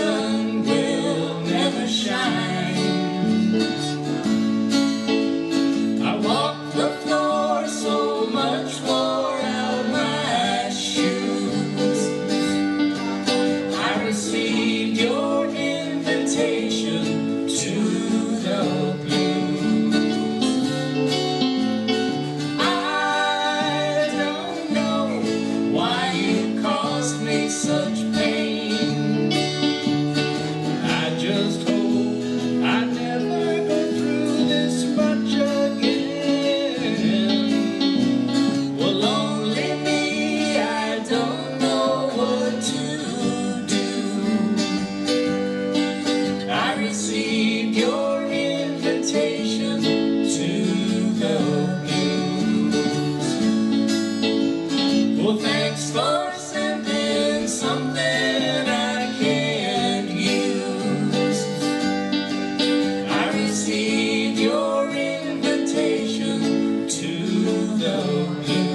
sun will never shine. I walk the floor, so much wore out my shoes. I received your invitation to the blues. I don't know why you caused me such pain. I just hope I never go through this much again. Well, only me, I don't know what to do. I received your invitation to the blues. Well, thanks for sending something I can't use. I received your invitation to the blues.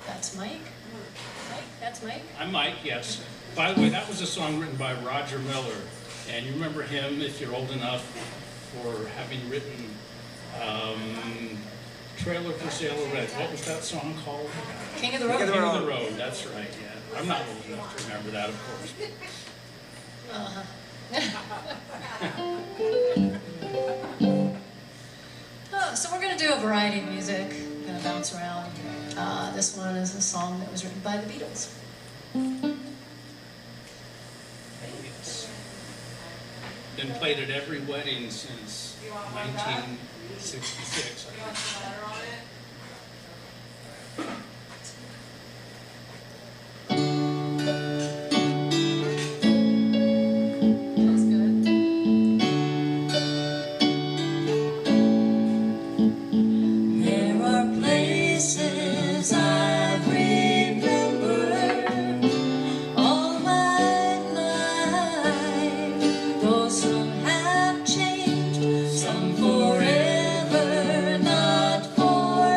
That's Mike. That's Mike. I'm Mike, yes. By the way, that was a song written by Roger Miller. And you remember him, if you're old enough, for having written Trailer for Sailor Red. What was that song called? King of the Road. King of the Road, that's right, yeah. I'm not old enough to remember that, of course. So we're going to do a variety of music. We're going to bounce around. This one is a song that was written by the Beatles. Yes. Been played at every wedding since 1966, I think. That's good. There are places I remember all my life, though some have changed, some forever, not for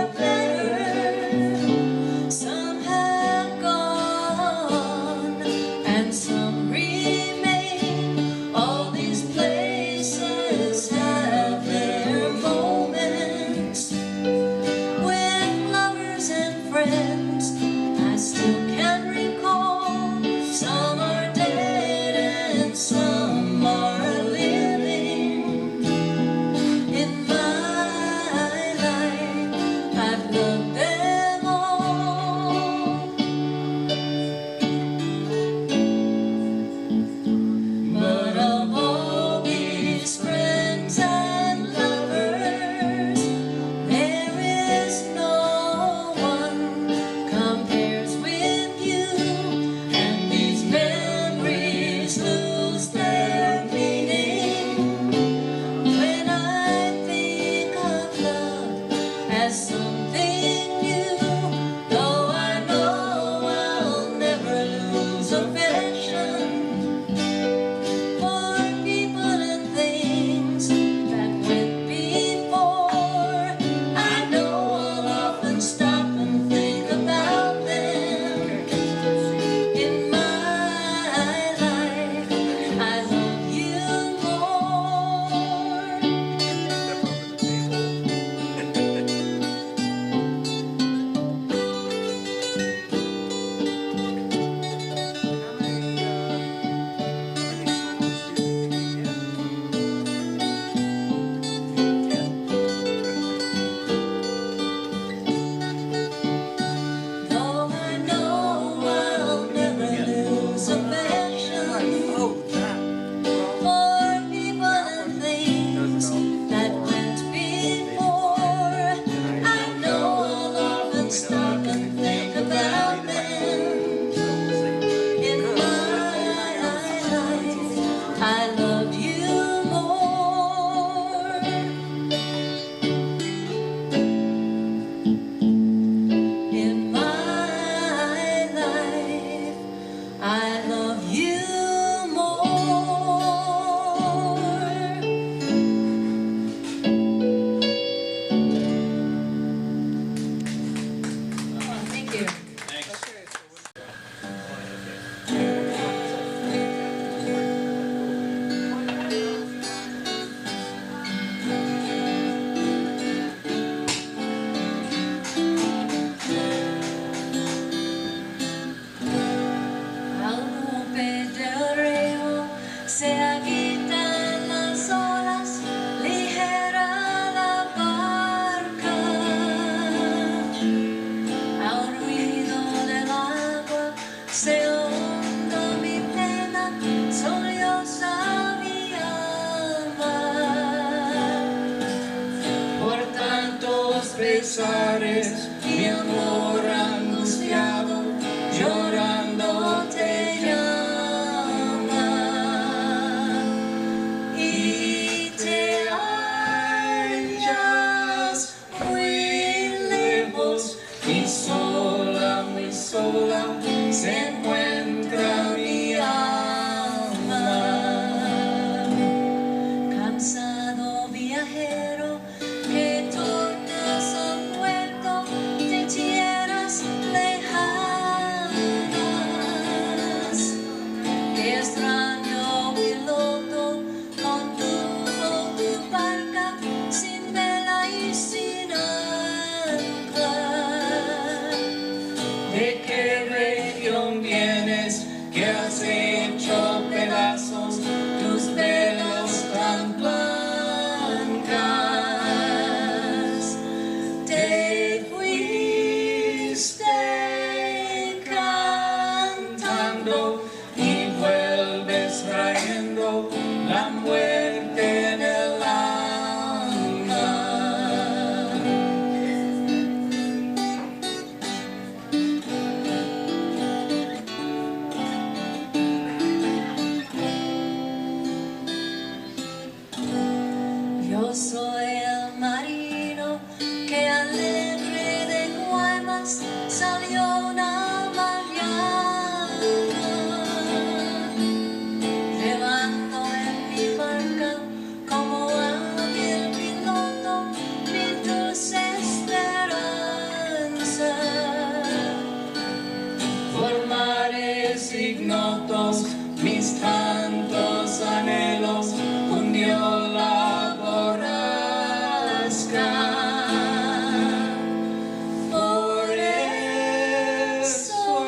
lugares, mi amor angustiado, llorando te llama y te hallas muy lejos y sola se encuentra mi alma. Cansado viajero que tornas a puerto de tierras lejanas, que extraño piloto condujo tu barca sin vela y sin ancla. ¿De qué región vienes que has hecho pedazos tus velas tan blancas? Te fuiste cantando y vuelves trayendo la muerte en el alma. Yo soy el marino que alegre de Guaymas salió una mañana, llevando en mi barca como hábil piloto mi dulce esperanza. Por mares ignotos mis tantos anhelos hundió la borrasca. Por eso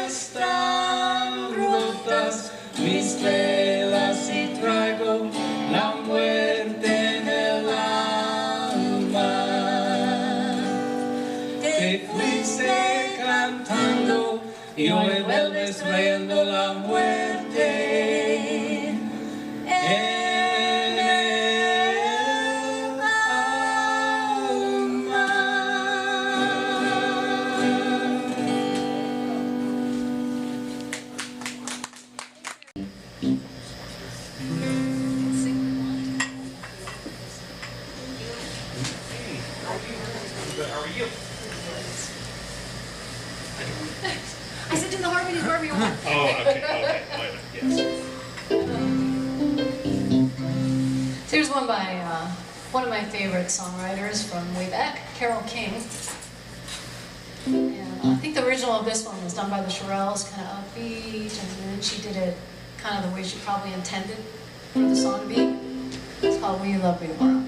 están rotas mis velas y traigo la muerte en el alma. Te fuiste cantando y hoy vuelves trayendo la muerte en el alma. I said do the harmonies wherever you want. Oh, okay, yes. So here's one by one of my favorite songwriters from way back, Carole King. And I think the original of this one was done by the Shirelles, kind of upbeat, and then she did it kind of the way she probably intended for the song to be. It's called Will You Love Me Tomorrow?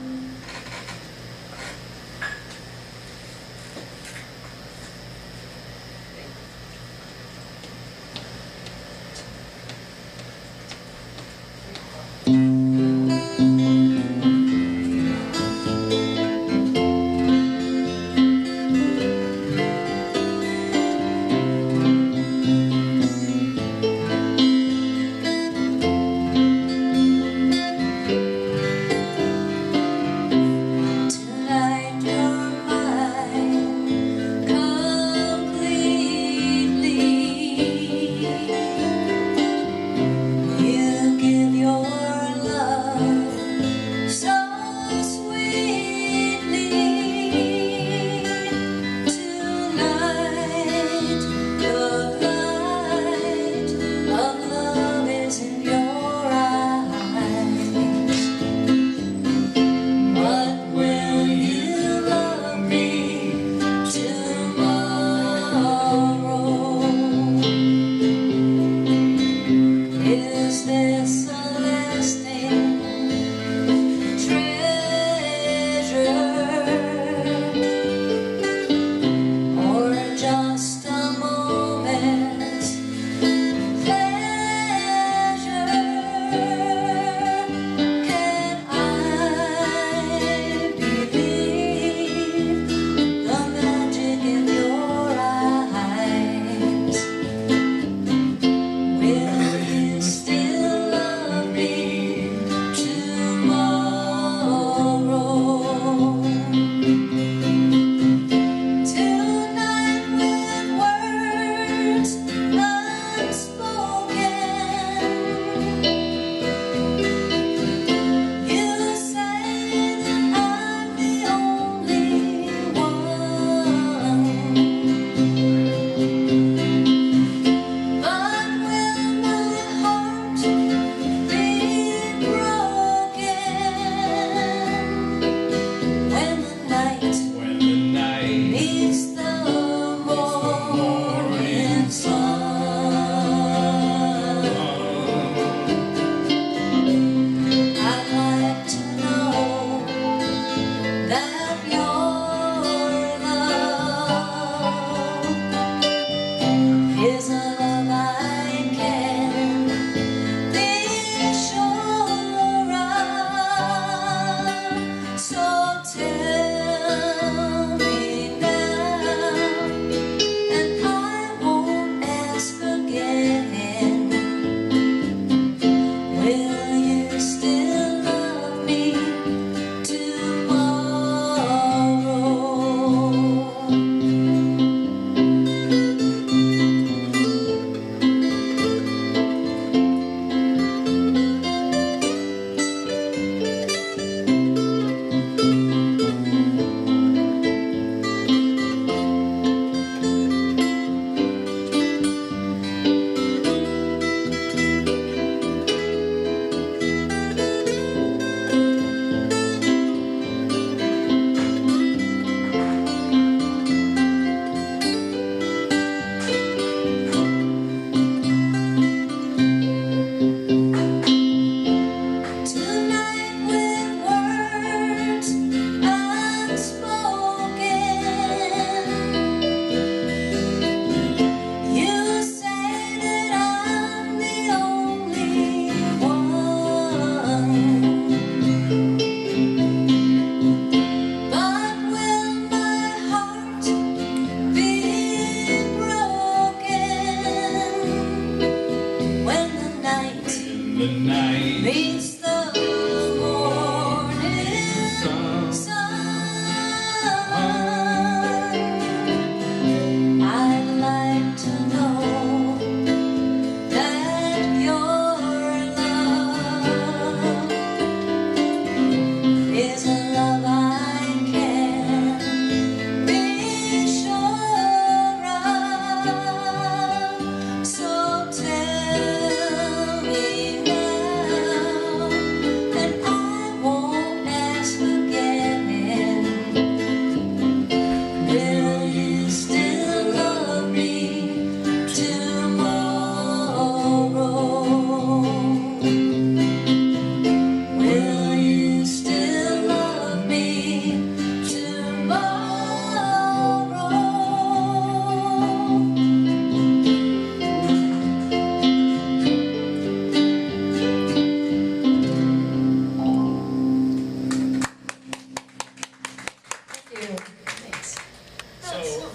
So,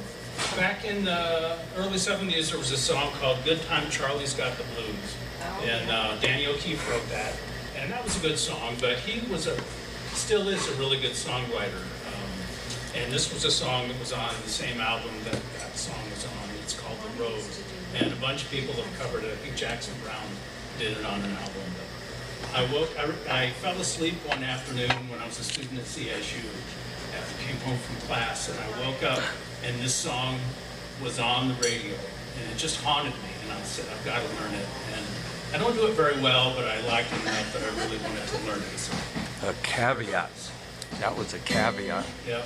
back in the early 70s, there was a song called Good Time Charlie's Got the Blues. Oh, And Danny O'Keefe wrote that. And that was a good song, but he still is a really good songwriter. And this was a song that was on the same album that that song was on. It's called The Road. And a bunch of people have covered it. I think Jackson Brown did it on an album. But I fell asleep one afternoon when I was a student at CSU after I came home from class, and I woke up and this song was on the radio, and it just haunted me, and I said, I've got to learn it. And I don't do it very well, but I liked it enough that I really wanted to learn it. So, A caveat. That was a caveat. yep.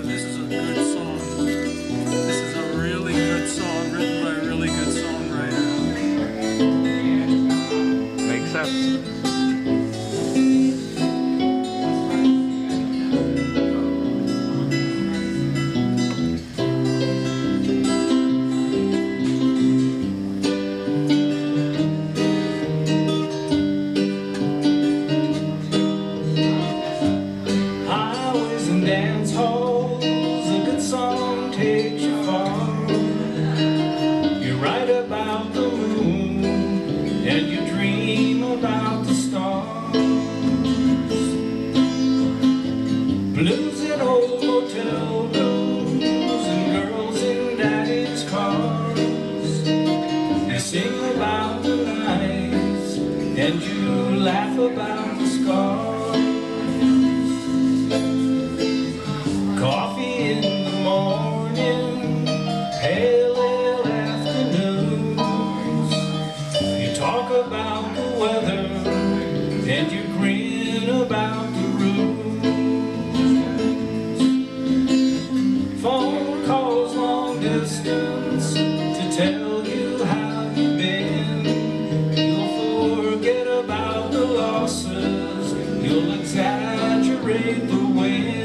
This is a good song. This is a really good song written by a really good songwriter. Makes sense. Highways and dance halls, a good song takes you far. You write about the moon and you dream about the stars. Blues in old hotel rooms and girls in daddy's cars. They sing about the nights and you laugh about the scars. Coffee in the morning, pale ale afternoons. You talk about the weather and you grin about the rooms. Phone calls long distance to tell you how you've been. You'll forget about the losses, you'll exaggerate the wins.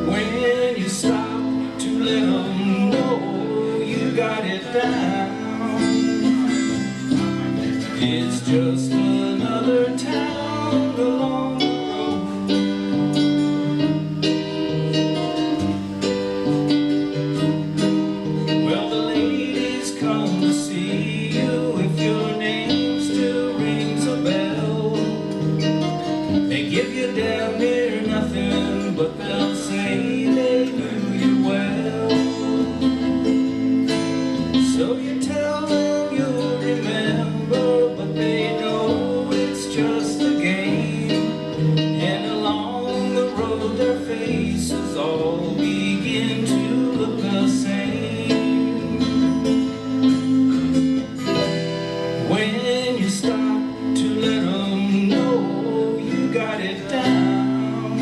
When you stop to let them know you got it down, it's just another town along the road. Well, the ladies come to see you if your name still rings a bell. They give you damn near nothing, but they'll say they knew you well. So you tell them you'll remember, but they know it's just a game. And along the road their faces all begin to look the same. When you stop to let them know you got it down,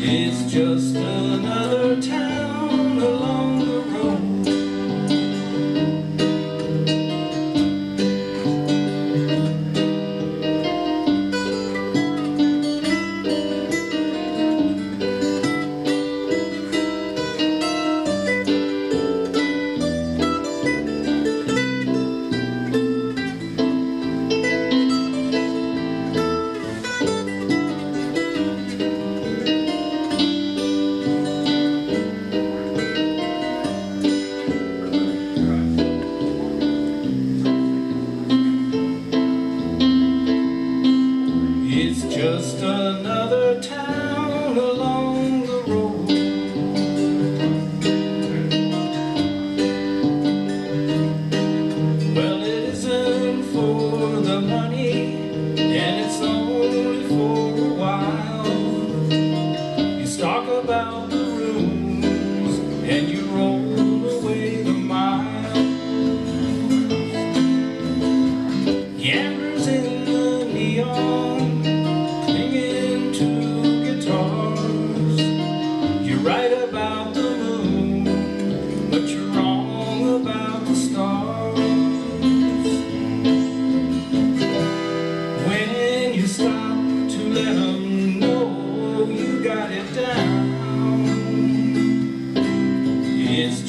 it's just another town along the road.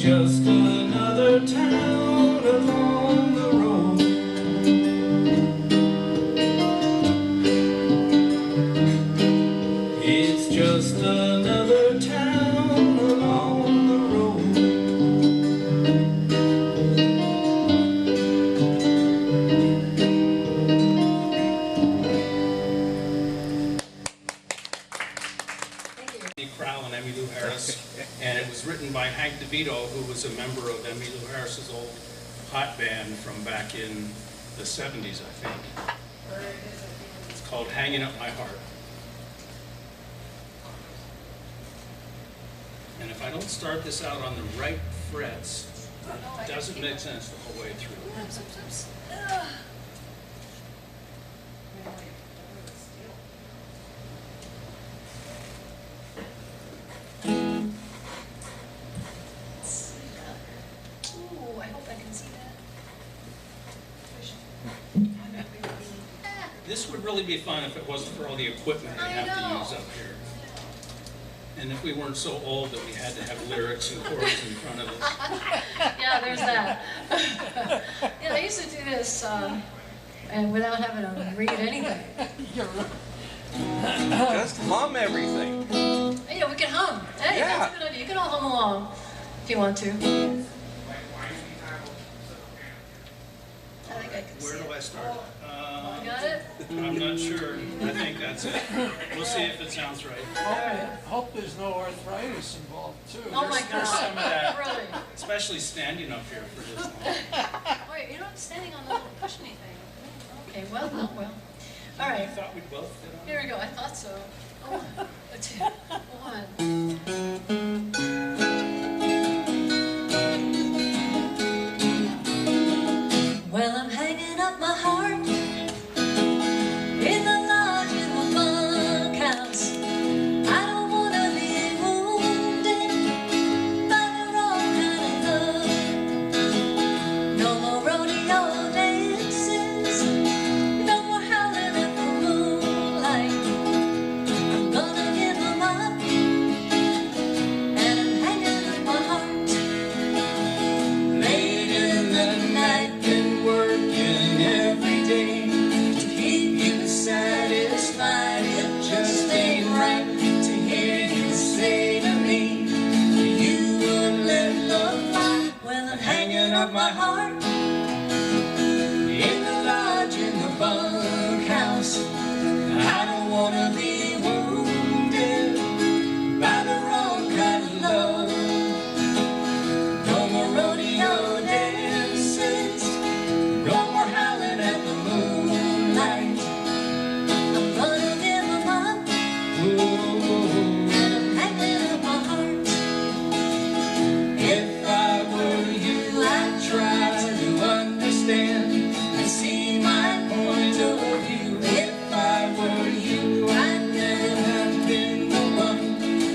just another town along the road. It's just another town along the road. Crowell and Emmylou Harris, and it was written by Hank DeVito, who was a member of Emmylou Harris's old hot band from back in the 70s, I think. It's called Hanging Up My Heart. And if I don't start this out on the right frets, it doesn't make sense the whole way through. Oops, oops, oops. Ooh, I hope I can see that. This would really be fun if it wasn't for all the equipment we I have to know. use up here. And if we weren't so old that we had to have lyrics and chords in front of us. Yeah, there's that. Yeah, I used to do this and without having to read anything. Just hum everything. Yeah, we can hum. Hey, Yeah. that's a good idea. You can all hum along if you want to. I think I can see Where it. do I start? You got it? I'm not sure. I think that's it. We'll see if it sounds right. Hope there's no arthritis involved too. Oh my There's some of that. God. Really? Especially standing up here for this long. Wait, you're not standing on the push anything. Okay, well, oh well. All I right, thought we both did on. here we go. I thought so. Oh, 2, 1. Well, I'm hanging up my heart in the lodge in the bunkhouse. I don't wanna be wounded by the wrong kind of love. No more rodeo dances, no more howling at the moonlight. I'm gonna give 'em up, and I'm hanging up my heart. Late in the night, been working every day to keep you satisfied. It just ain't right to hear you say to me you would let love fly. Well, I'm Hanging up my heart in the lodge in the bunkhouse. I don't wanna be wounded by the wrong kind of love. No more rodeo dances, no more howling at the moonlight. I'm gonna give 'em up, Ooh. and I'm hanging up my heart. If I were you, I'd try to understand and see my point of view. If I were you, I'd never have been the one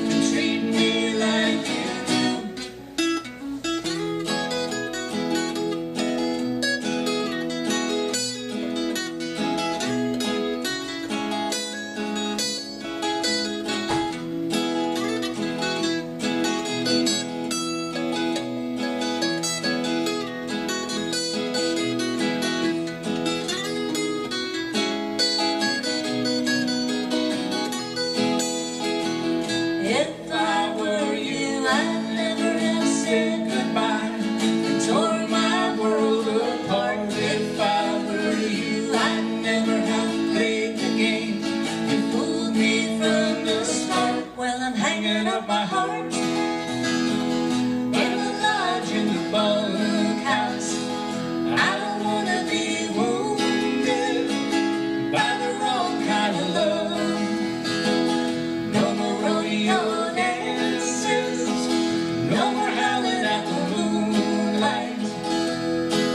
to treat me like you do. If I were you, I'd never have said goodbye and tore my world apart. If I were you, I'd never have played the game. You fooled me from the start. Well, I'm Hanging up my heart in the lodge in the bunkhouse. I don't wanna be wounded by the wrong kind of love. No more rodeo dances, no more howling at the moonlight.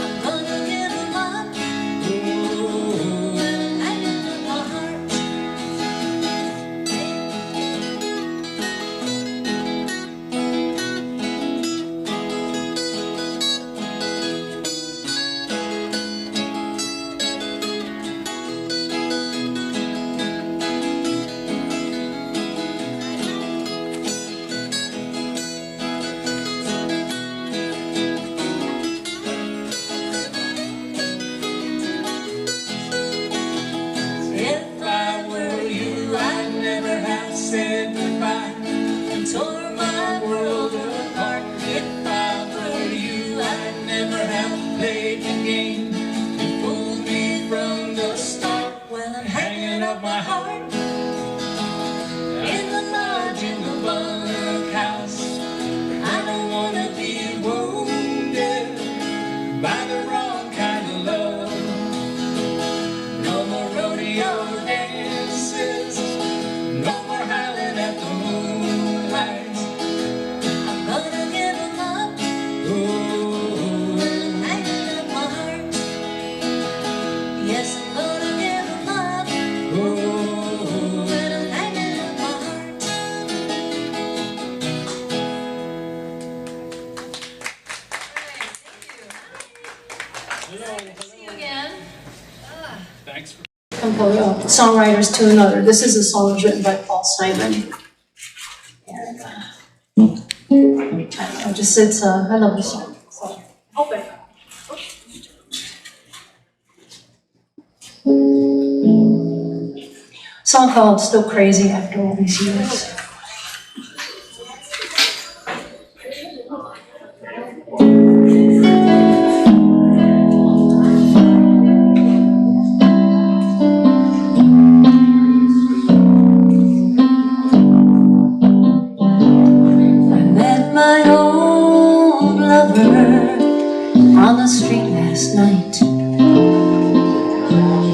I'm gonna give 'em up, Ooh. and I'm hanging up my heart. said goodbye and tore my world apart. If I were you, I'd never have played the game. You fooled me from the start. Well, I'm hanging up my heart In the margin of bunkhouse, I don't wanna be wounded by the wrong kind of love. No more rodeo dances, no more howling at the moonlight. I'm gonna give 'em up. Ooh, I'm hanging up my heart. Yes, I'm gonna give 'em up. ooh. When I'm hanging up my heart. See you again. Thanks for Songwriters to another. This is a song that was written by Paul Simon. And I don't know, just it's I love this song. So open. Song called "Still Crazy After All These Years." I met my old lover on the street last night.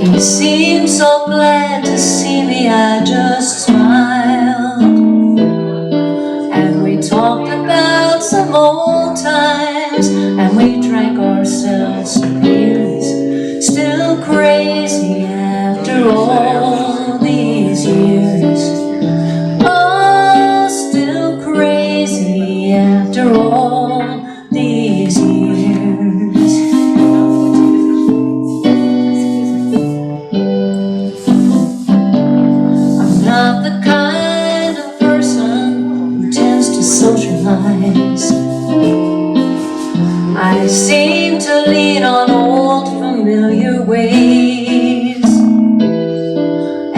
He seemed so glad to see me, I just smiled. And we talked about some old times, and we drank ourselves some beers. Still crazy after all these years. Oh, still crazy after all these years. I'm not the kind of person who tends to socialize. I seem to lean on old familiar ways.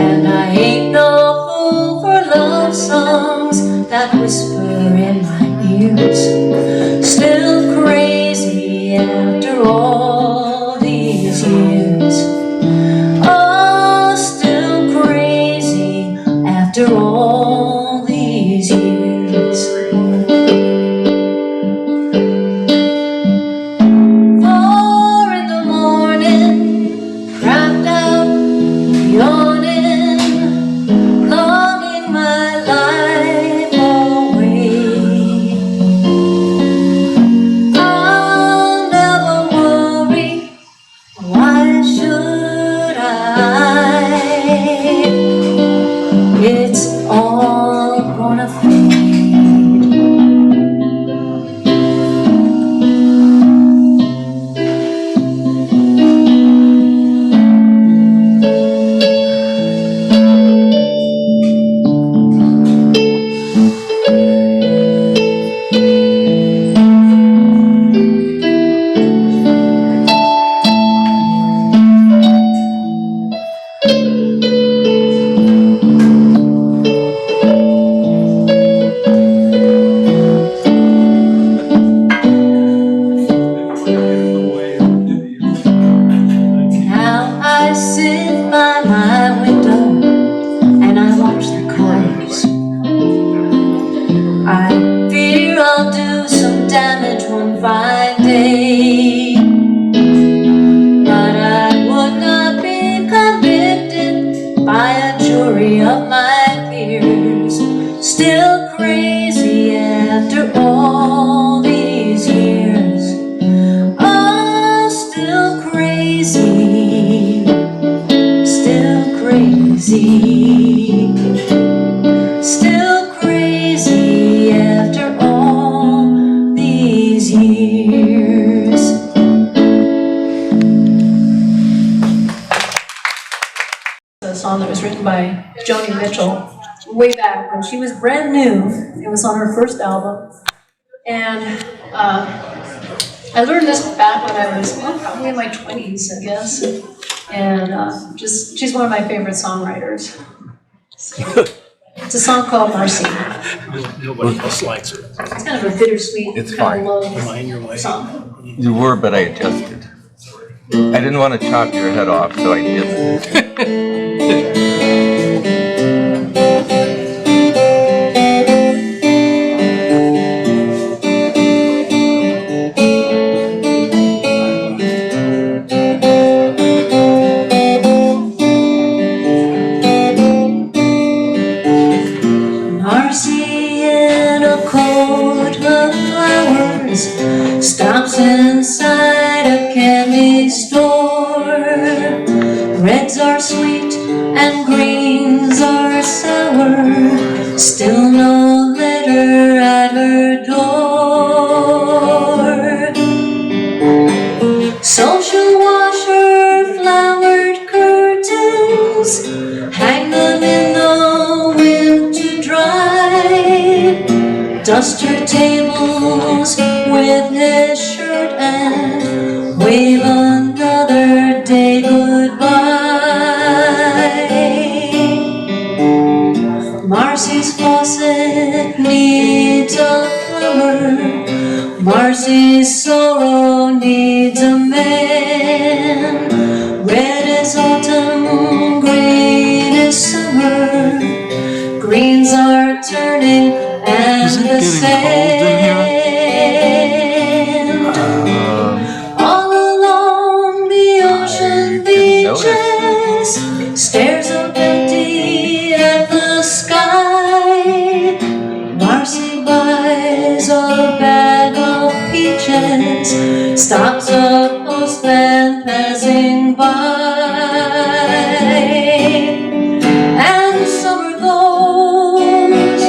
And I ain't no fool for love songs that whisper in my ears. Still crazy after all these years. Oh, still crazy after all these years. 4 in the morning, crapped out, yawning, longing my life away. I'll never worry, why should I? It's all gonna fade. Now I sit by my window and I watch the cars. I fear I'll do some damage one fine day, but I would not be convicted by a jury of my peers. Still crazy after all these years. Oh, still crazy, still crazy, still crazy after all these years. A song that was written by Joni Mitchell way back when she was brand new. It was on her first album. And I learned this back when I was probably in my 20s, I guess. And she's one of my favorite songwriters. So, It's a song called Marcy. Nobody else likes it. It's kind of a bittersweet, It's kind of Am I love in your way? song. You were, but I adjusted. I didn't want to chop your head off, so I didn't. Marcy in a coat of flowers stops inside a candy store. Reds are sweet and greens are sour, still no letter at her door. So she'll wash her flowered curtains, hang them in the wind to dry, dust her tables with his shirt and wave another day goodbye. Marcy's faucet needs a plumber, Marcy's sorrow needs a man. Red is autumn, green is summer, greens are turning and the sand. All along the ocean beaches stares up empty at the sky. Marcy buys a bag of peaches, stops a postman passing by, and summer goes,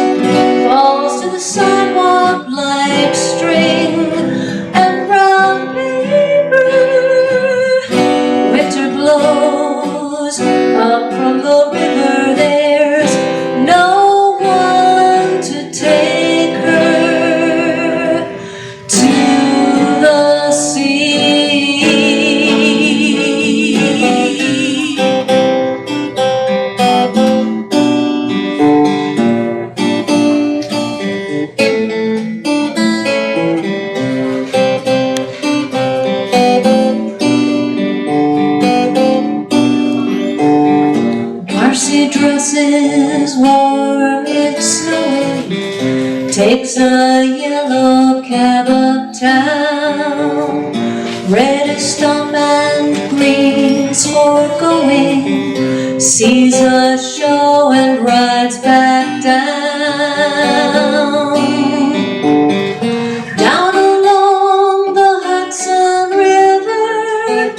falls to the sidewalk like string and brown paper. Winter blows up from the river, there's no one to take her to the sea. Marcy dresses warm, it's snowing, takes a yellow cab uptown. Red is stop and green's for going, sees a show and rides back down. Down along the Hudson River,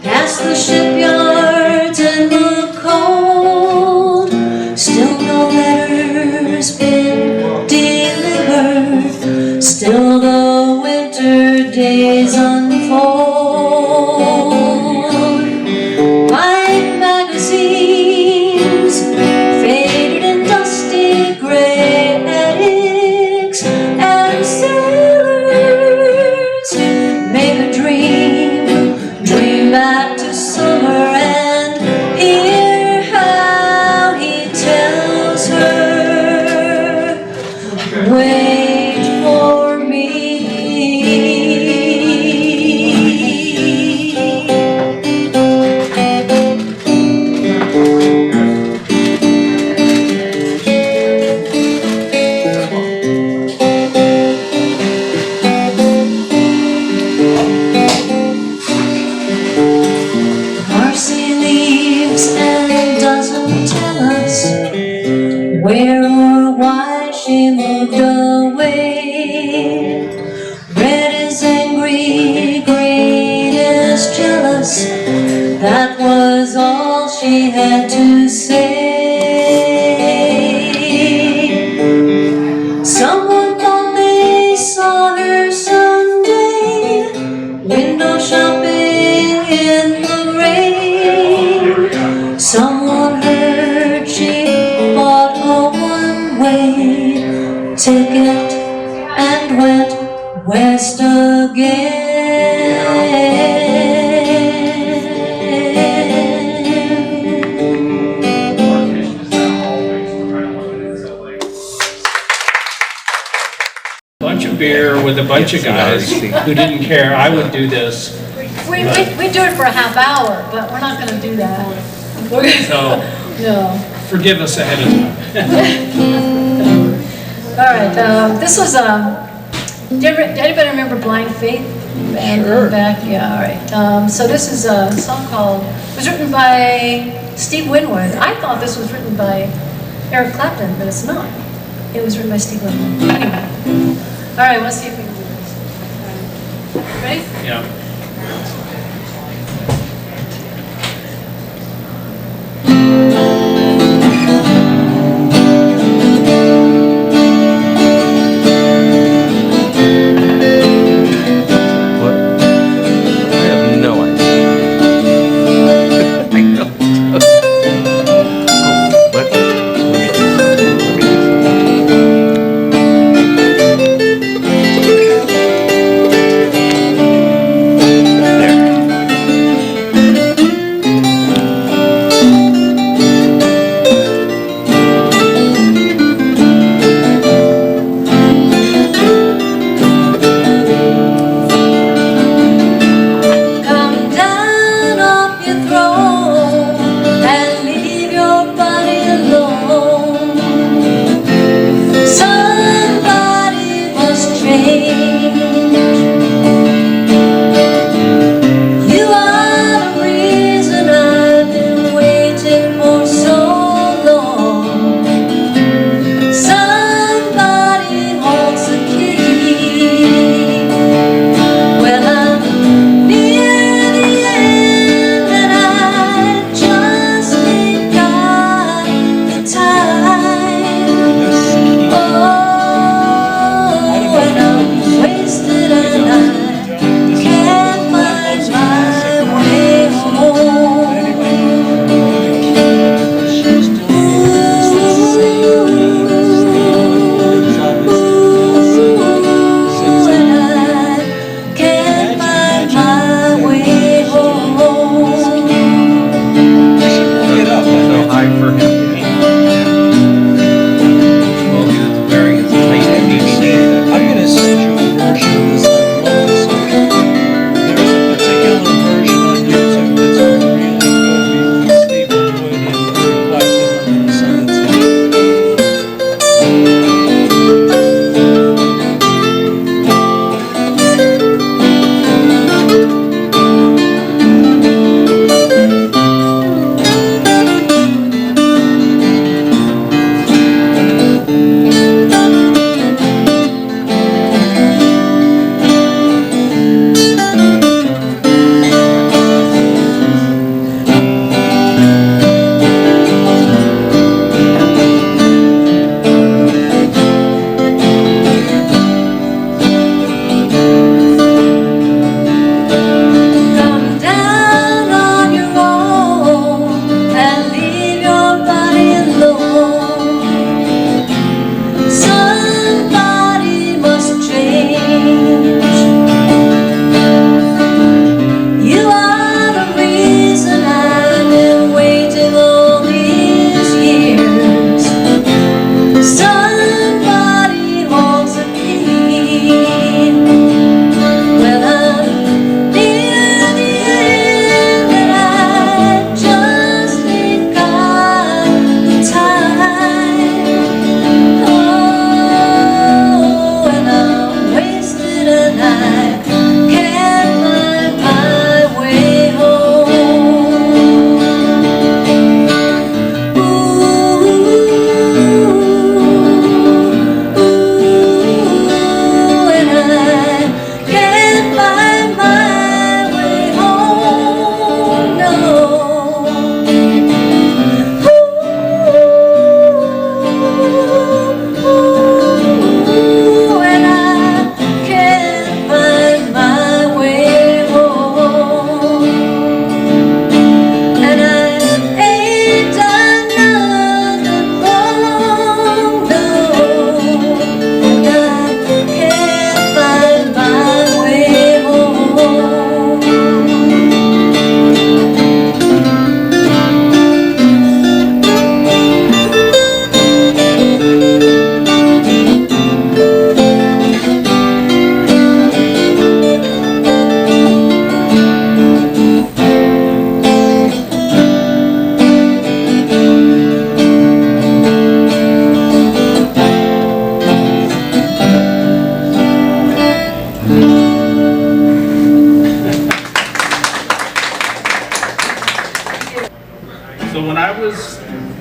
past the shipyards and the cold, still no letters been delivered, still the winter days unfold. White magazines, faded and dusty gray attics, and sailors make a dream back to summer, and hear how he tells her, wait for me. Marcy leaves and doesn't tell us where or why she moved away. Red is angry, green is jealous, that was all she had to say. Someone thought they saw her someday, window shopping in the rain. Someone heard she bought a one-way ticket and went west again. beer with a bunch of guys who didn't care, I would do this. We do it for a half hour, but we're not gonna do that. We're gonna, So no. forgive us ahead of time. All right, this was, did anybody remember Blind Faith? Sure. Back, yeah, all right. So this is a song called, it was written by Steve Winwood. I thought this was written by Eric Clapton, but it's not. It was written by Steve Winwood. Anyway. All right, let's see if we can do this. Ready? Yeah. There.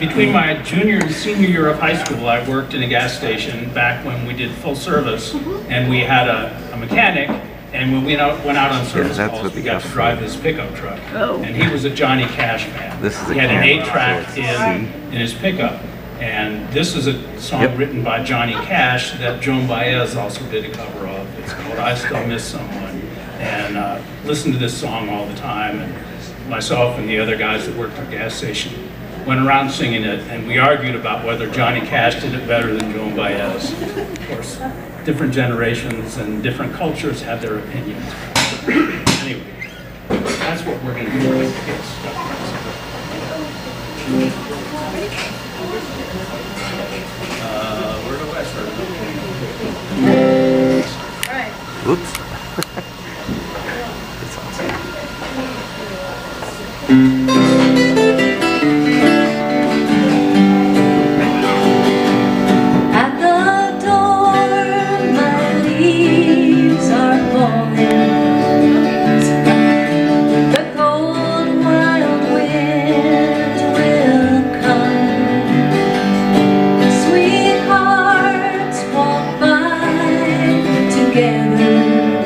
between my junior and senior year of high school, I worked in a gas station back when we did full service, and we had a mechanic, and when we went out on service that's calls, what we the got to F drive is. his pickup truck. Oh. And he was a Johnny Cash fan. This is a he had an camera, 8-track so it's in his pickup. And this is a song Yep. written by Johnny Cash that Joan Baez also did a cover of. It's called I Still Miss Someone. And listened to this song all the time. And myself and the other guys that worked at the gas station went around singing it, and we argued about whether Johnny Cash did it better than Joan Baez. Of course, different generations and different cultures have their opinions. Anyway, that's what we're going to do with this. Where do I start? Whoops. At the door, my leaves are falling. The cold, wild wind will come. Sweethearts walk by together.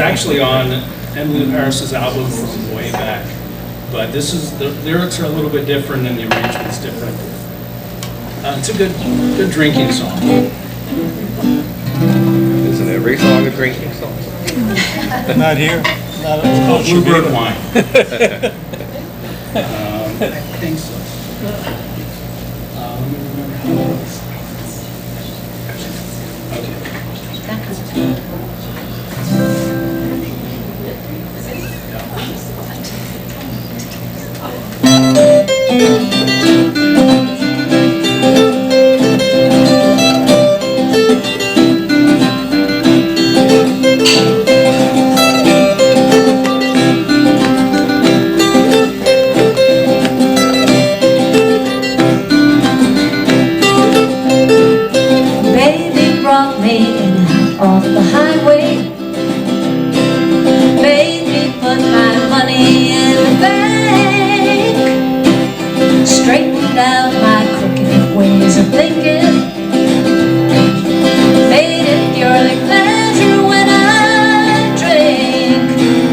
actually on Emily Harris's album from way back, but the lyrics are a little bit different and the arrangement's different. It's a good drinking song. Isn't every song a drinking song? Not here. Not It's called Bluebird Wine. I think so. Baby brought me off the highway, made me put my money in the bank, straightened out my crooked ways of thinking, made it purely pleasure when I drink,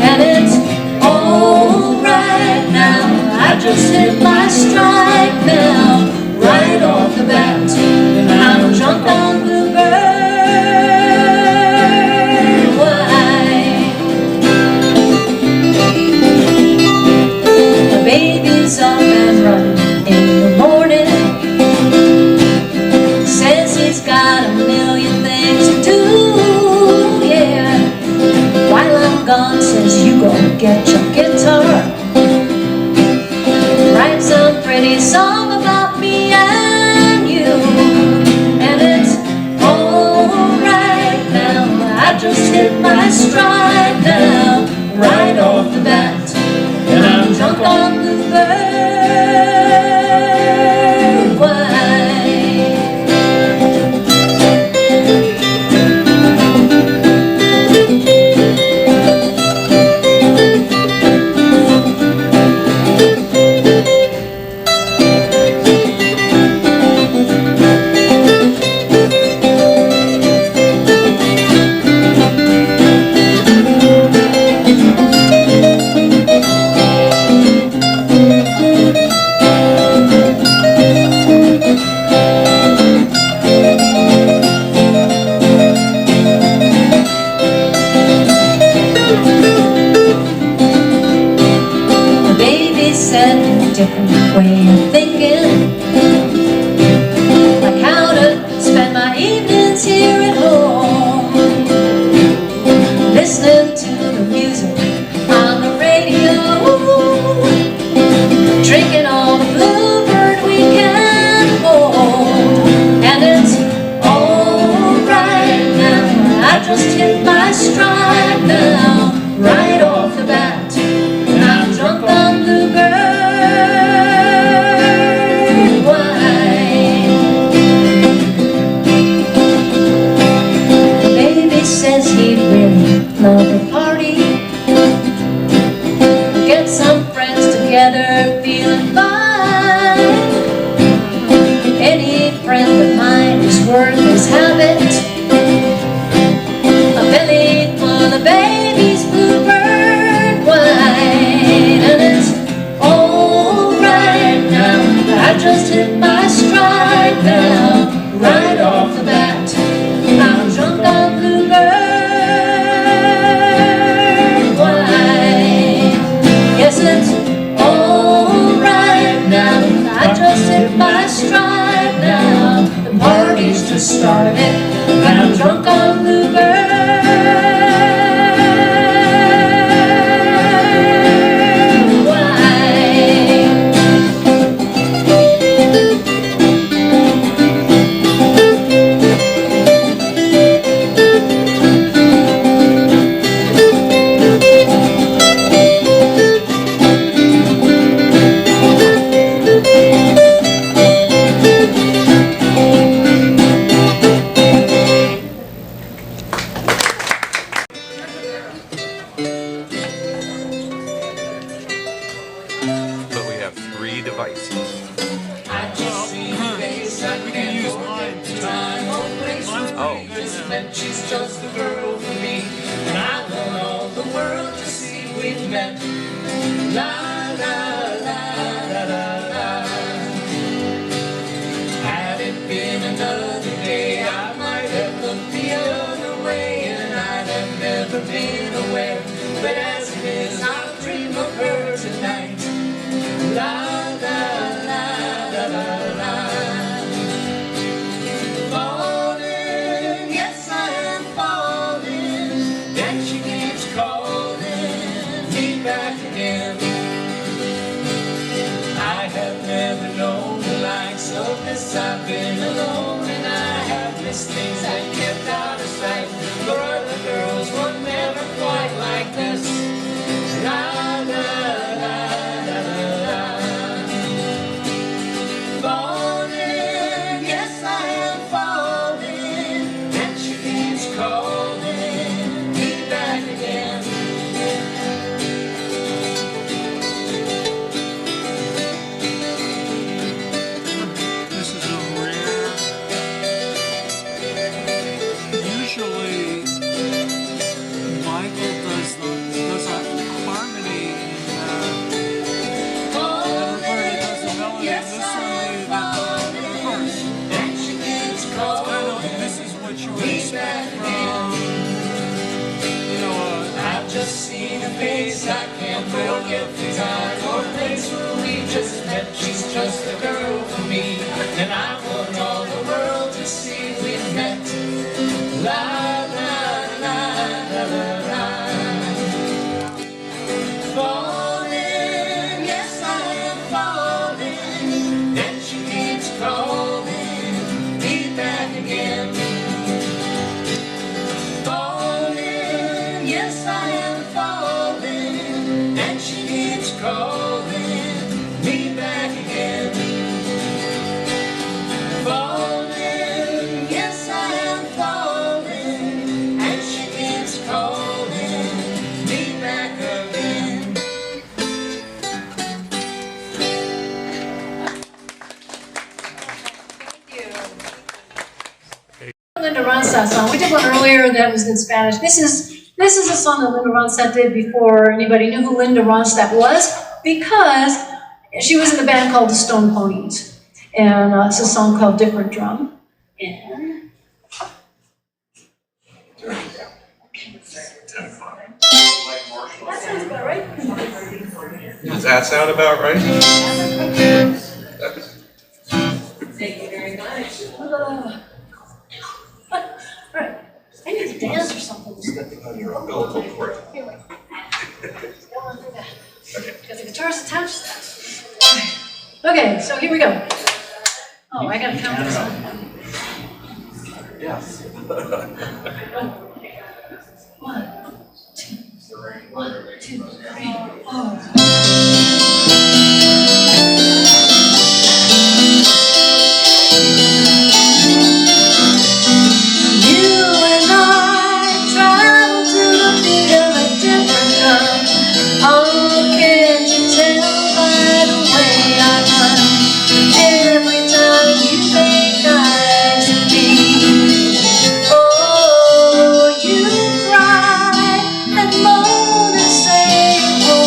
and it's alright now. I just hit my stride now, right off the bat, and I'm drunk on bluebird wine. The baby's up and running in the morning, says he's got a million things to do, yeah. While I'm gone, says you go get your guitar, write some pretty song about me and you, and it's alright now. I just hit my stride now, right off the bat, and I'm drunk on bluebird wine. The baby said a different way of thinking, like how to spend my evenings here at home, listening to the music on the radio, drinking all the bluebird we can hold, and it's alright now. I just hit my stride now, right off the bat, and I'm drunk on bluebird wine. The baby says he'd really love a party, get some friends together feeling fine. Any friend of mine is worth his habit, a belly full of baby's bluebird wine, and it's alright now. I just hit my stride now, right off the bat, I'm drunk on bluebird wine. Yes, it's alright now. I just hit my stride now. The party's just started, and I'm drunk on bluebird wine. But we have 3 devices. I just see her face, I can't use mine. Time or place, Oh. just meant she's just the girl for me. And I don't know met. La la la la la la. Had it been another day, I might have looked the other way, and I'd have never been aware. But as it is, I'll dream of her tonight. La la la la la la. Falling, yes I am falling, and she keeps calling me back again. I have never known the likes of this. I've been alone and I have missed things I kept out of sight. For other girls were never quite like this. La la la la la la. Falling, yes I am falling, and she keeps calling me back again. This is a rare. Usually, Michael does a harmony and everybody does the melody. Yes, This I one am they falling, did the verse. and she keeps It's kind of calling this is what you would me expect back again. from I've just seen her face, I can't forget the time or place where we just met. She's just a girl for me, and I want all the world to see we've met. La la la la la la. Falling, yes I am falling, and she keeps calling me back again. Falling, yes I am falling, and she keeps calling me back again. Falling, yes I am falling, and she keeps calling me back again. Linda Ronstadt song. We did one earlier that was in Spanish. This is a song that Linda Ronstadt did before anybody knew who Linda Ronstadt was, because she was in a band called the Stone Ponies, and it's a song called "Different Drum." And that sounds about right. Does that sound about right? Thank you very much. All right, I need to dance or something. On your umbilical cord. Here we go. Don't want to do that. Because the guitar's attached to that. Okay, so here we go. Oh, I gotta count this on. Yes. 1, 2, 3, 4.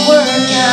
Work out.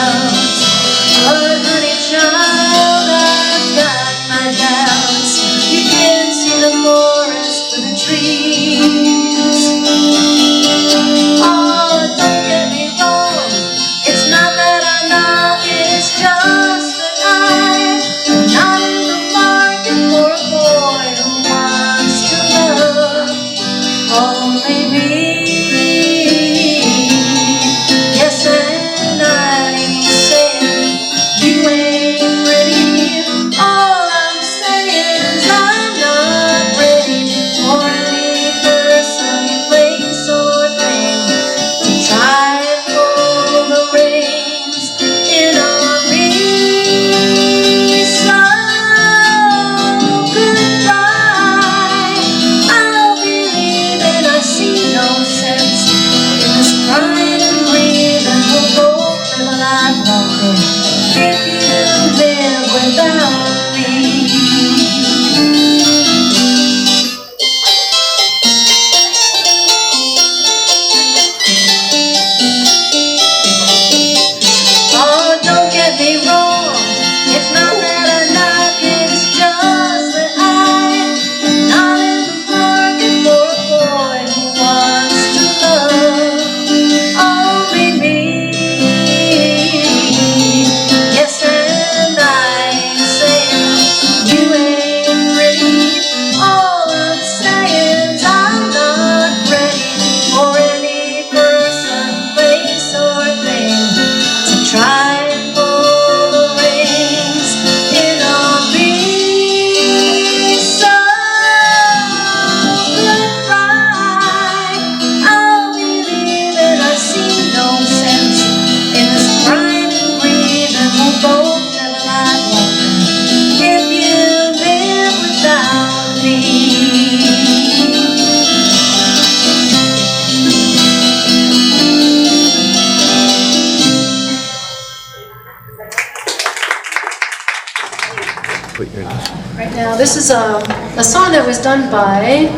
This is a song that was done by,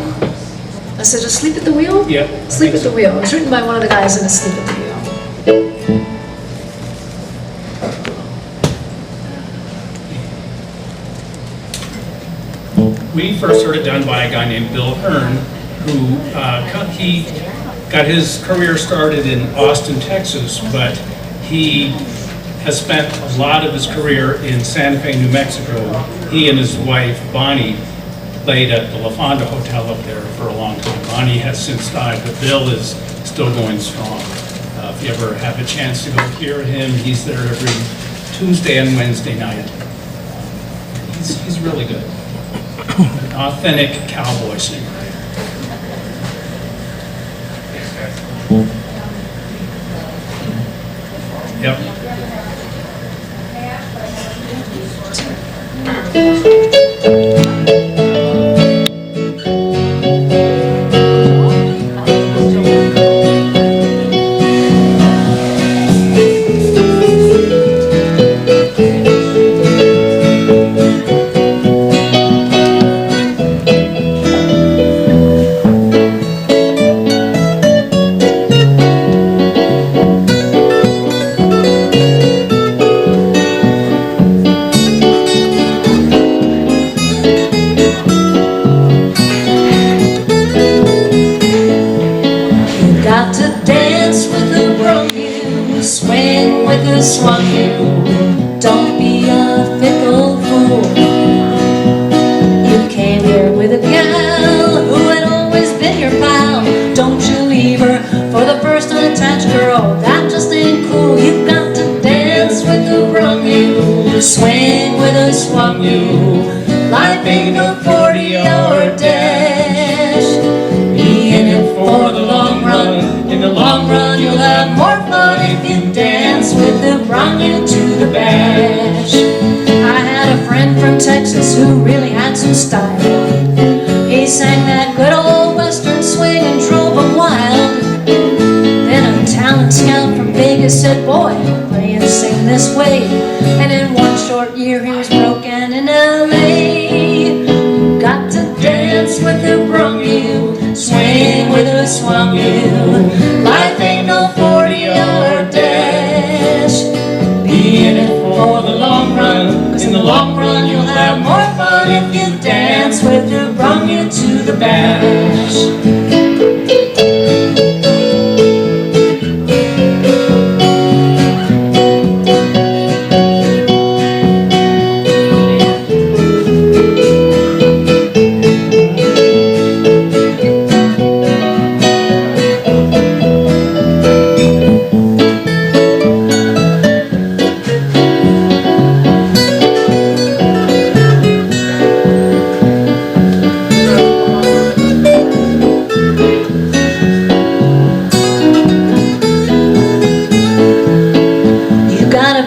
I said, Asleep at the Wheel? Yep. Sleep at the Wheel. It was written by one of the guys in Asleep at the Wheel. We first heard it done by a guy named Bill Hearn, who he got his career started in Austin, Texas, but he has spent a lot of his career in Santa Fe, New Mexico. He and his wife, Bonnie, played at the La Fonda Hotel up there for a long time. Bonnie has since died, but Bill is still going strong. If you ever have a chance to go hear him, he's there every Tuesday and Wednesday night. He's really good. An authentic cowboy singer. Yep. Swung you, don't be a fickle fool. You came here with a gal who had always been your pal. Don't you leave her for the first unattached girl. That just ain't cool. You got to dance with who brung you, swing with who swung you. Life ain't no 40-hour dash. Be in it for the long run. In the long run you'll have more fun if you dance with who brung you to the bash. I had a friend from Texas who really had some style. He sang that good old western swing and drove 'em wild. Then a talent scout from Vegas said, boy, play and sing this way. And in one short year he was broken in LA. Got to dance with who brung you, swing with who swung you. Life ain't no 40-hour dash. Be in it for the long run, 'cause in the long run you'll have more fun if you dance with who brung you to the bash.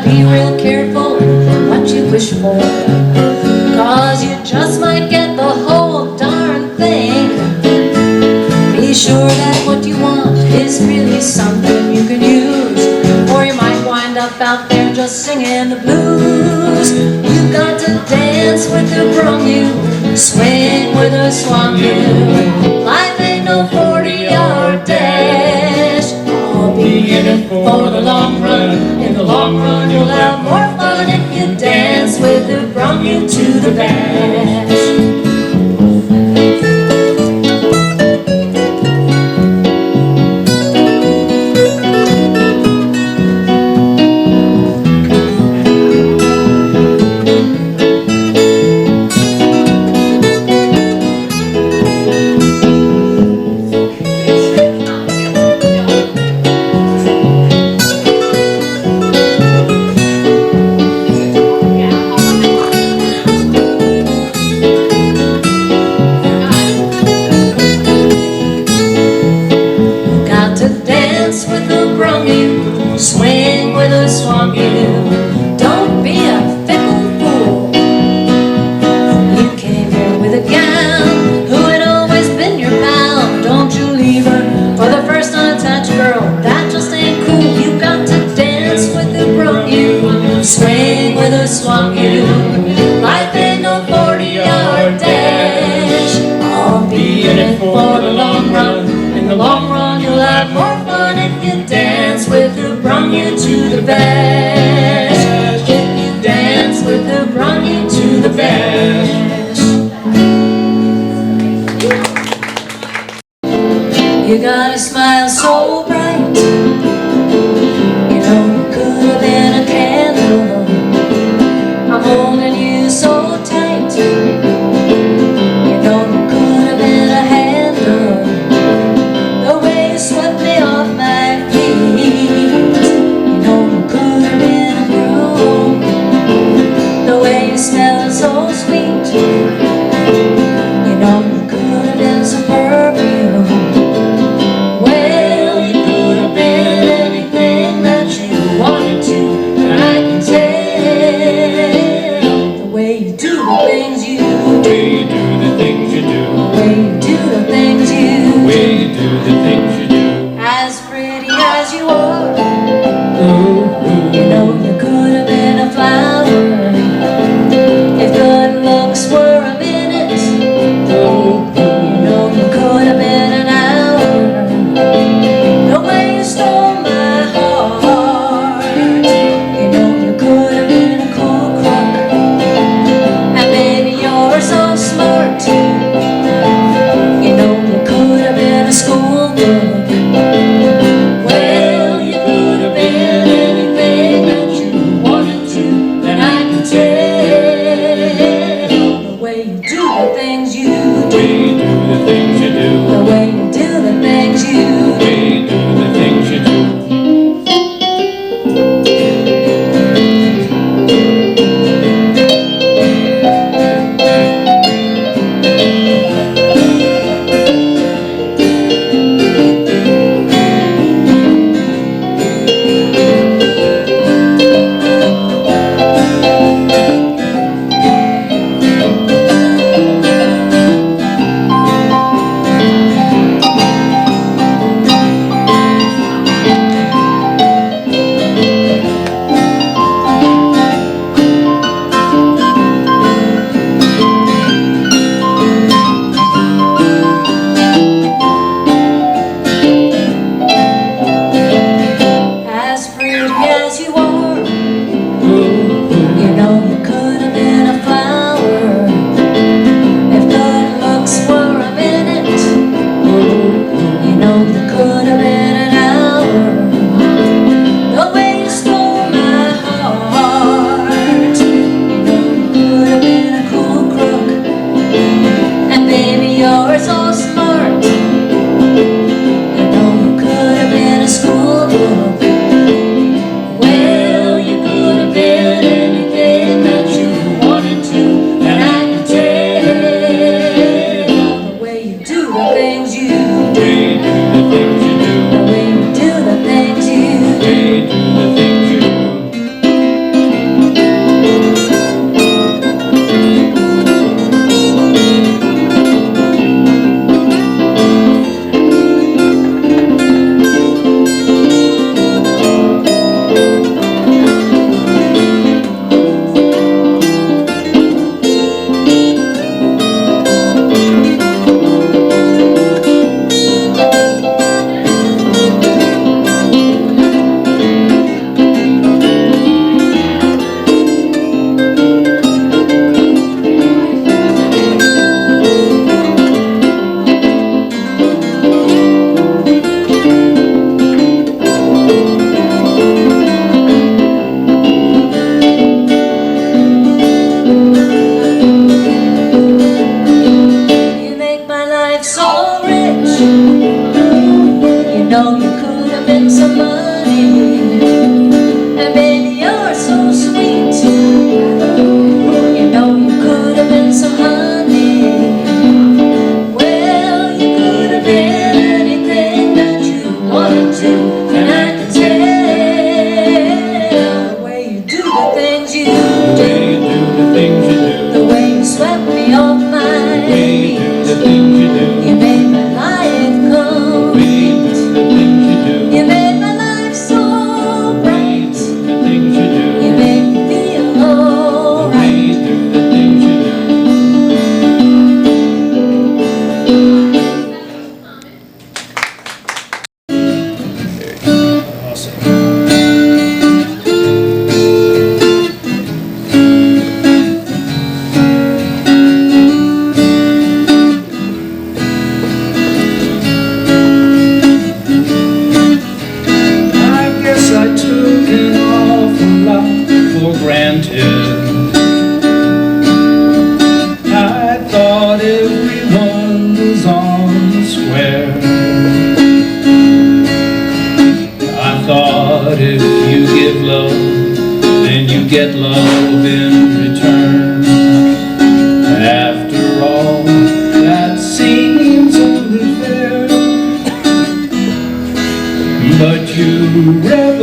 Be real careful what you wish for, 'cause you just might get the whole darn thing. Be sure that what you want is really something you can use, or you might wind up out there just singing the blues. You got to dance with who brung you, swing with who swung you. Life ain't no 40-hour dash. Be in it for the long run. In the long run you'll have more fun if you dance with who brung you to the bash. for the long run. In the long run, you'll have more fun if you dance with who brung you to the best. If you dance with who brung you to the best. You got a smile so bright, you know you could have been a candle. I'm holding you so tight, you know you could have been a handle. The way you swept me off my feet, you know you could have been a broom. The way you smell so sweet, you know you could have been some perfume. Well, you could have been anything that you wanted to, and I can tell the way you do the things you do. The way you do the things you do. The way you do the things you The way you do the things you do. As pretty as you are, Ooh, you know you could have been a flower. If good looks were a minute, you know you could have been an hour. The way you stole my heart, you know you could have been a cool crook. And baby, you're so smart, you know you could have been a schoolbook. Well, you could have been anything that you wanted to, and I can tell the way you do the things you the way do. you do the things you do. The way you do the things you The way you do the things you do. as pretty as you are. You know you could have been a flower. If good looks were a minute, you know you could have been an hour. The way you stole my heart, you know you could have been a cool crook. And baby, you're so smart, you know you could have been a schoolbook. Well, you could have been anything that you wanted to, and I can tell the way you do the things you do. The way you do the things you do. The way you do the things you The way you do the things you do.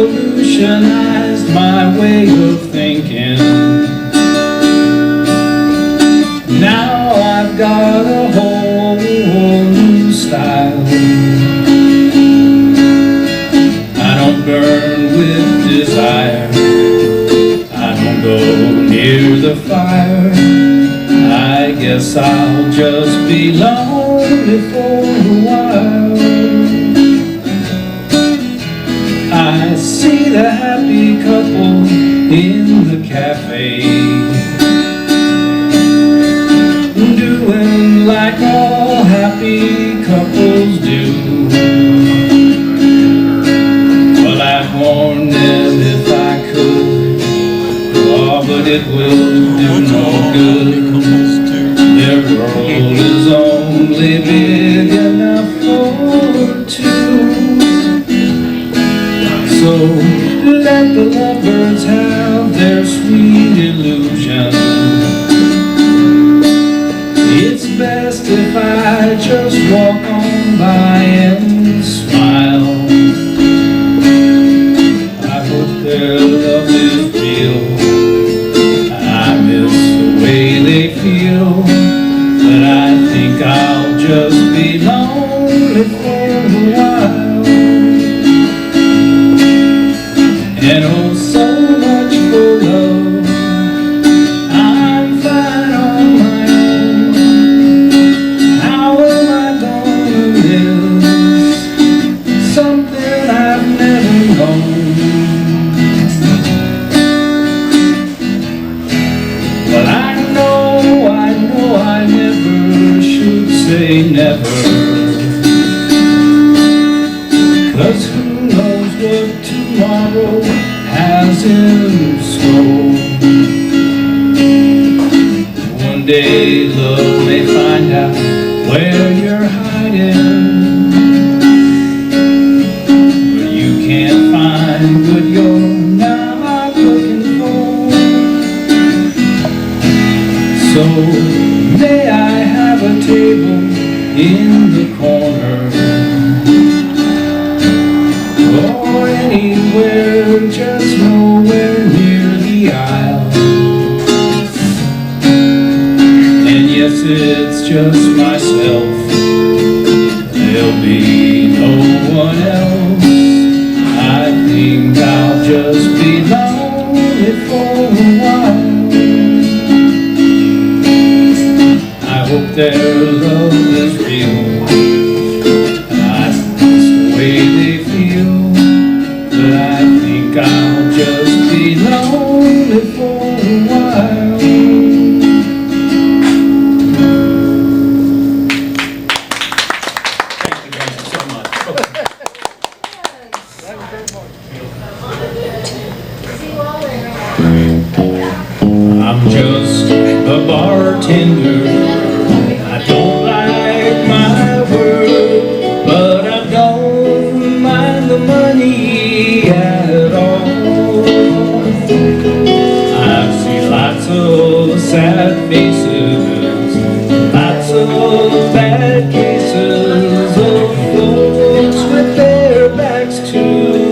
revolutionized my way of thinking. Now I've got a whole new style. I don't burn with desire, I don't go near the fire. I guess I'll just be lonely for a while. I see the happy couple in the cafe, doing like all happy couples do. Well, I'd warn them if I could, oh, but it will do no good. Their world is only big enough for two. So let the lovebirds have their sweet illusion. It's best if I just walk on by and smile. I hope their love is real. I miss the way they feel, but I think I'll just be lonely for a while. And oh, so much for love, I'm fine on my own. How am I gonna miss something I've never known? Well, I know I never should say never, 'cause who knows what tomorrow has in store. One day love may find out where you're hiding, but you can't find what you're not looking for. So may I have a table in the corner, or anywhere, just nowhere near the aisle. And yes, it's just myself, there'll be no one else. I think I'll just be lonely for a while. I hope their love is real. That's the way they feel, but I think I'll just be lonely for a while. Thank you guys so much. I'm just a bartender. I don't like my work, but I don't mind the money at all. I've seen lots of sad faces, lots of bad cases of folks with their backs to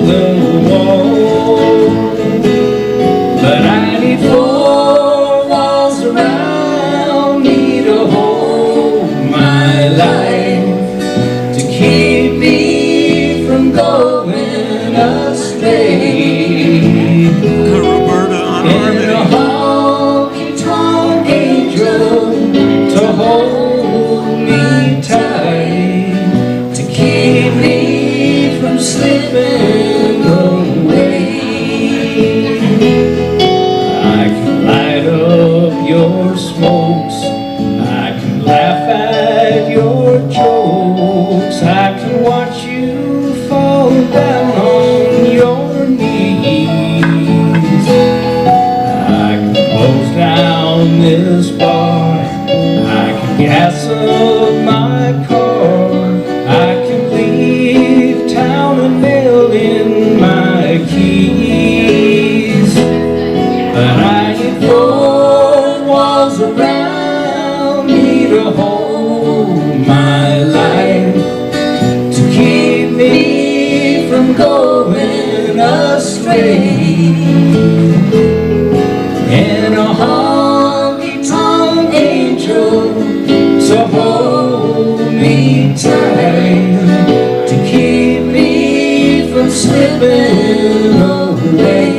the wall. But I need four walls around me to hold my life, to keep me from going astray. And a honky-tonk angel to hold me tight, to keep me from slipping away. I can light up your smokes, I can laugh at your jokes, I can astray. And a honky-tonk angel to hold me tight, to keep me from slipping away.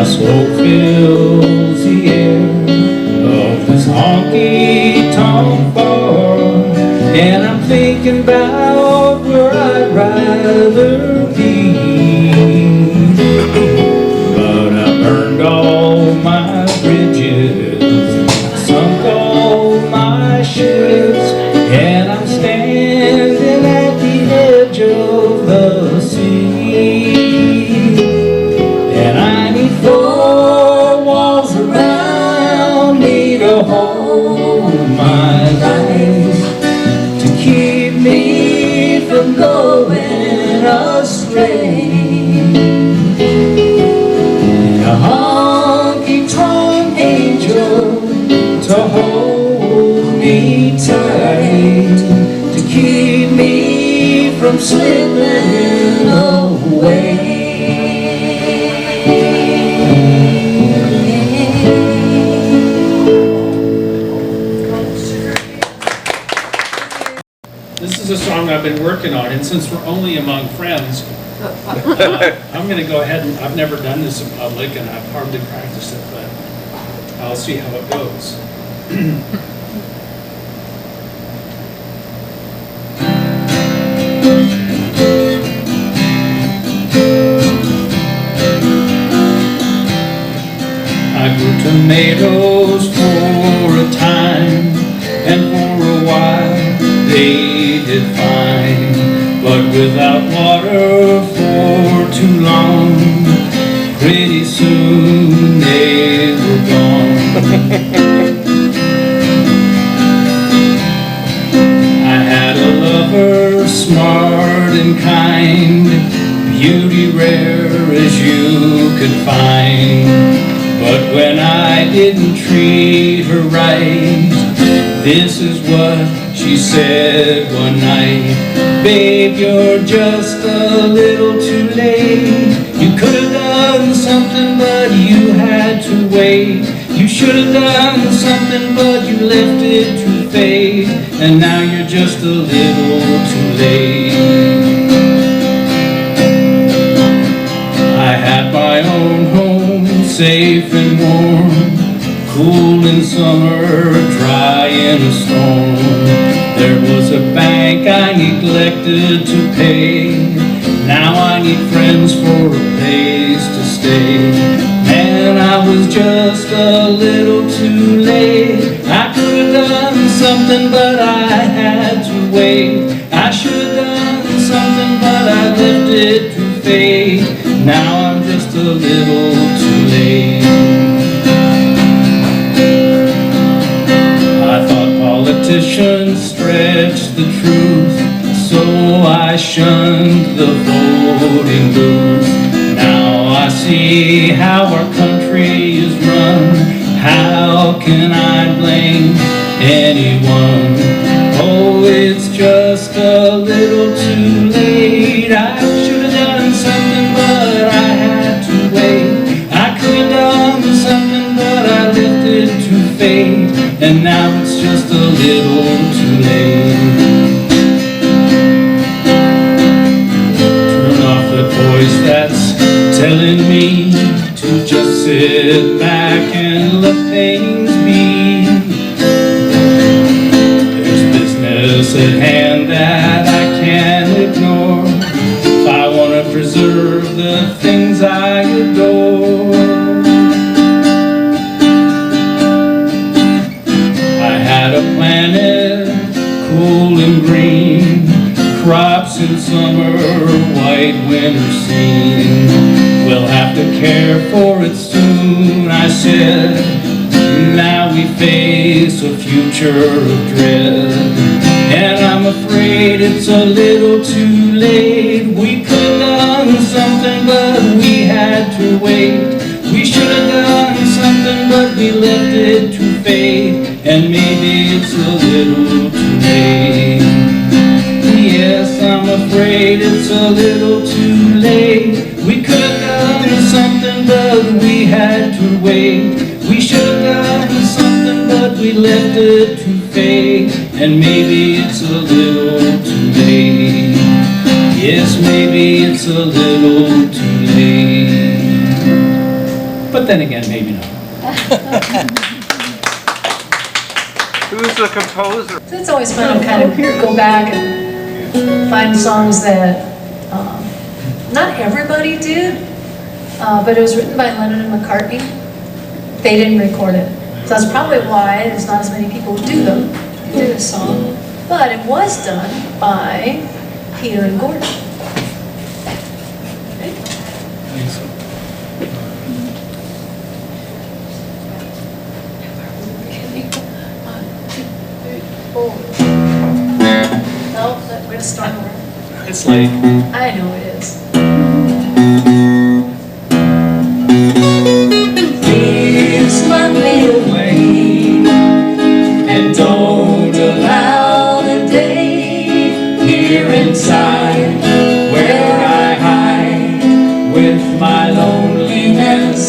Smoke fills the air of this honky-tonk bar, and I'm thinking about where I'd rather be. But I burned all my bridges, sunk all my ships, and I'm standing at the edge of the sea. And I need four walls around me to hold my life, to keep me from going astray. And a honky-tonk angel to hold me tight, to keep me from slipping away. This is a song I've been working on, and since we're only among friends, I'm going to go ahead and, I've never done this in public, and I've hardly practiced it, but I'll see how it goes. I grew tomatoes for a time, and for a while they did fine, but without water for too long, pretty soon they were gone. I had a lover, smart and kind, beauty rare as you could find. But when I didn't treat her right, this is what she said one night. Babe, you're just a little too late. You could have done something, but you had to wait. You should have done something, but you left it to fate. And now you're just a little too late. I had my own home, safe and warm, cool in summer, dry in a storm. There was a bank I neglected to pay. Now I need friends for a place to stay. Man, I was just a little too late. I could have done something, but I had to wait. I should have done something, but I left it to fate. Now I'm just a little too late. I thought politicians stretched the truth, so I shunned the voting booth. Now I see how our country is run. How can I blame anyone? Oh, it's just a little too late. I should have done something, but I had to wait. I could have done something, but I left it to fate. And now it's just a little too late. Turn off the voice that Raindrops in summer, white winter scene. We'll have to care for it soon, I said. Now we face a future of dread, and I'm afraid it's a little too late. We could have done something, but we had to wait. We should have done something, but we left it to fate, and maybe it's a little too late. Yes, I'm afraid it's a little too late. We could have done something, but we had to wait. We should have done something, but we left it to fate, and maybe it's a little too late. Yes, maybe it's a little too late. But then again, maybe not. Who's the composer? So it's always fun to kind of go back and find songs that not everybody did, but it was written by Lennon and McCartney. They didn't record it. So that's probably why there's not as many people who do them, who do this song. But it was done by Peter and Gordon. No, we're gonna start over. It's late. I know it is. Please let me away, and don't allow the day here inside where I hide with my loneliness.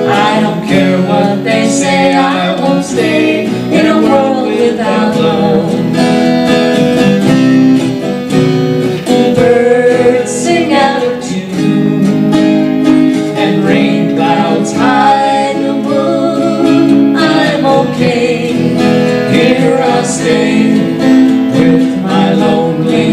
I don't care what they say, I won't stay in a world without love. Birds sing out of tune, and rain clouds hide the moon. I'm okay, here I'll stay with my lonely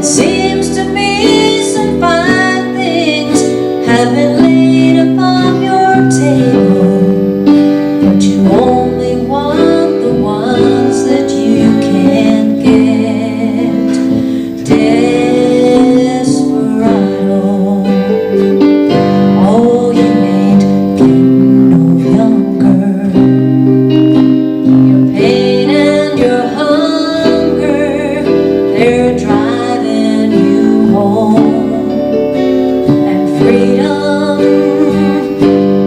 seems to me some fine things have been laid upon your table, but you only want the ones that you can't get. Desperado, oh, you ain't getting no younger. Your pain and your hunger, they're driving you home. And freedom,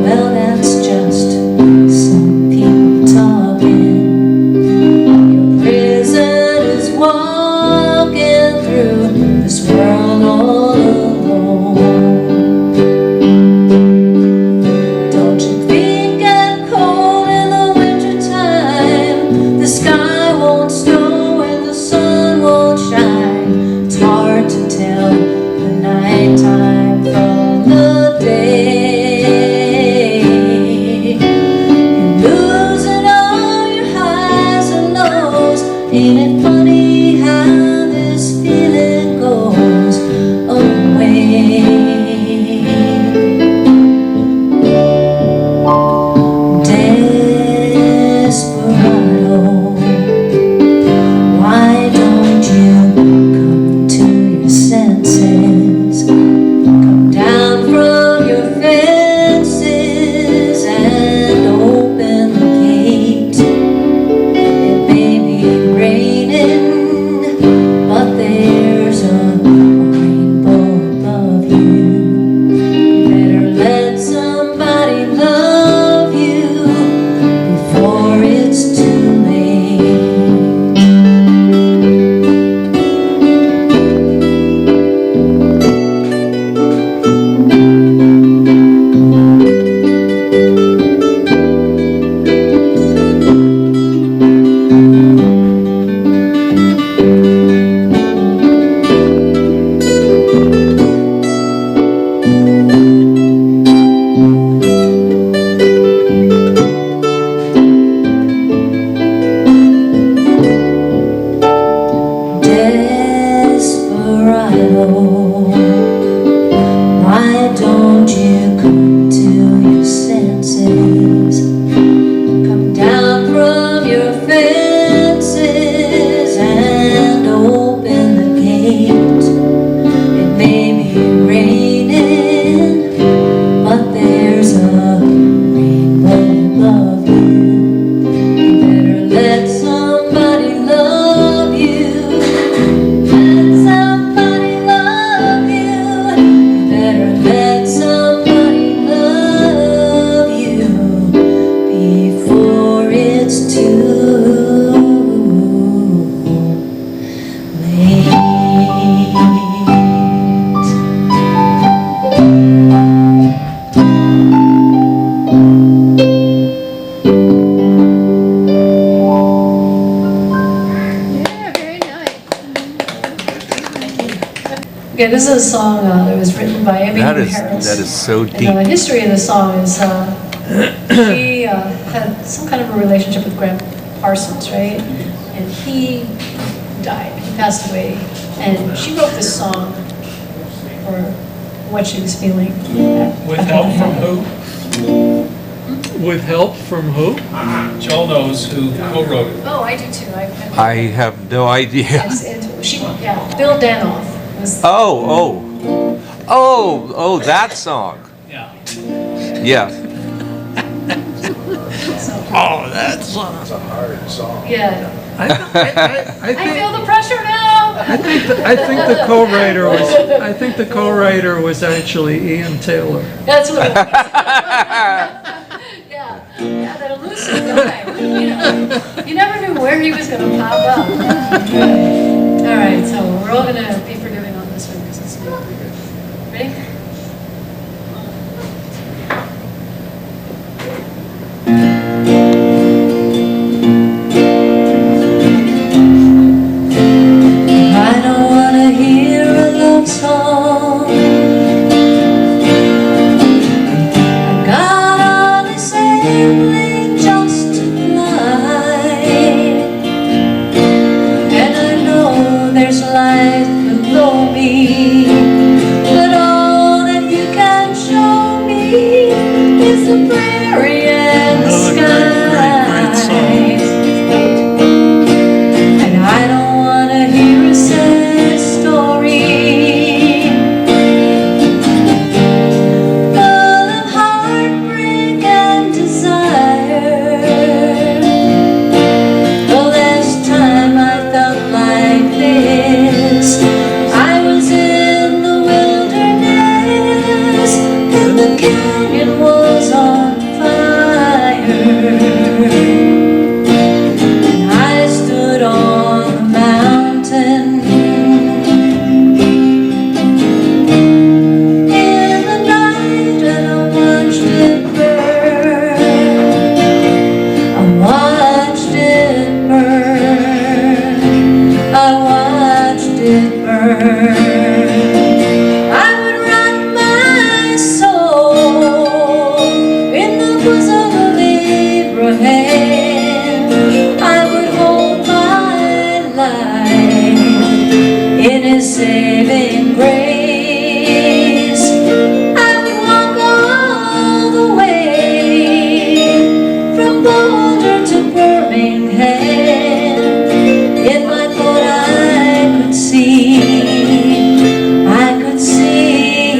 well, that's just some people talking. Your prison is walking through this world all alone. Don't your feet get cold in the wintertime? The sky won't snow and the sun won't shine. It's hard to tell the nighttime from the day. You're losing all your highs and lows. Ain't it funny how this feeling goes away? Desperado, why don't you come to your senses? Come down from your fences and open the gate. It may be raining, but there's a rainbow above you. You better let somebody love you before it's too late. Desperado, why don't you come to your senses? Come down from your fences and open the gate. It may be raining, but there's a rainbow above you. You better let somebody love you. Let somebody love you. You better let somebody love you before it's too late. Yeah, very nice. Okay, this is a song that was written by Emmy That is Harris. so And, deep. the history of the song is she had some kind of a relationship with Graham Parsons, right? And he died, he passed away. And she wrote this song for what she was feeling. With help from who? With help from who? Joel knows who co-wrote it. Oh, I do too. I have no idea. Bill Danoff was. Oh, that song. Yeah. Yeah. Oh, that song. Yeah. I I feel the pressure now. I think the co-writer was actually Ian Taylor. That's what it was. Yeah, that elusive guy. You never knew where he was going to pop up. All right, so we're all going to be forgiving on this one because it's new. Ready? there's light. I would rock my soul in the bosom of Abraham. I would hold my life in his saving grace. I would walk all the way from Boulder to Birmingham if I thought I could see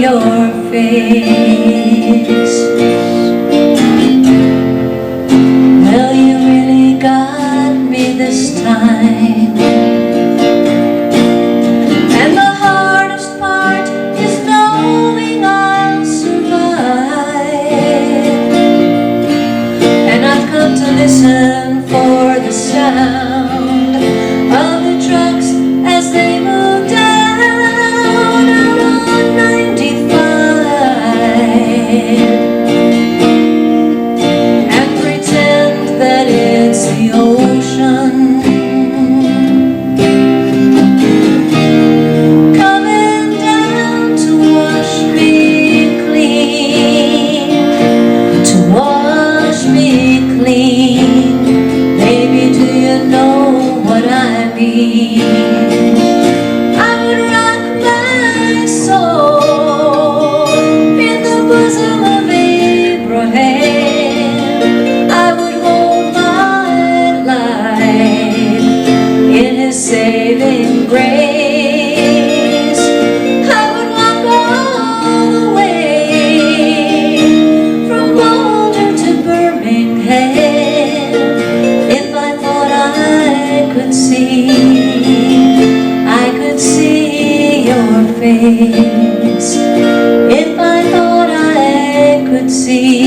your face. Well, you really got me this time, and the hardest part is knowing I'll survive. And I've come to listen for the sound of the trucks as they move down out on 95, and pretend that it's the ocean coming down to wash me clean, to wash me clean. Baby, do you know what I mean? I would rock my soul in the bosom of Abraham. I would hold my life in his saving grace. I would walk all the way from Boulder to Birmingham if I thought I could see your face. If I thought I could see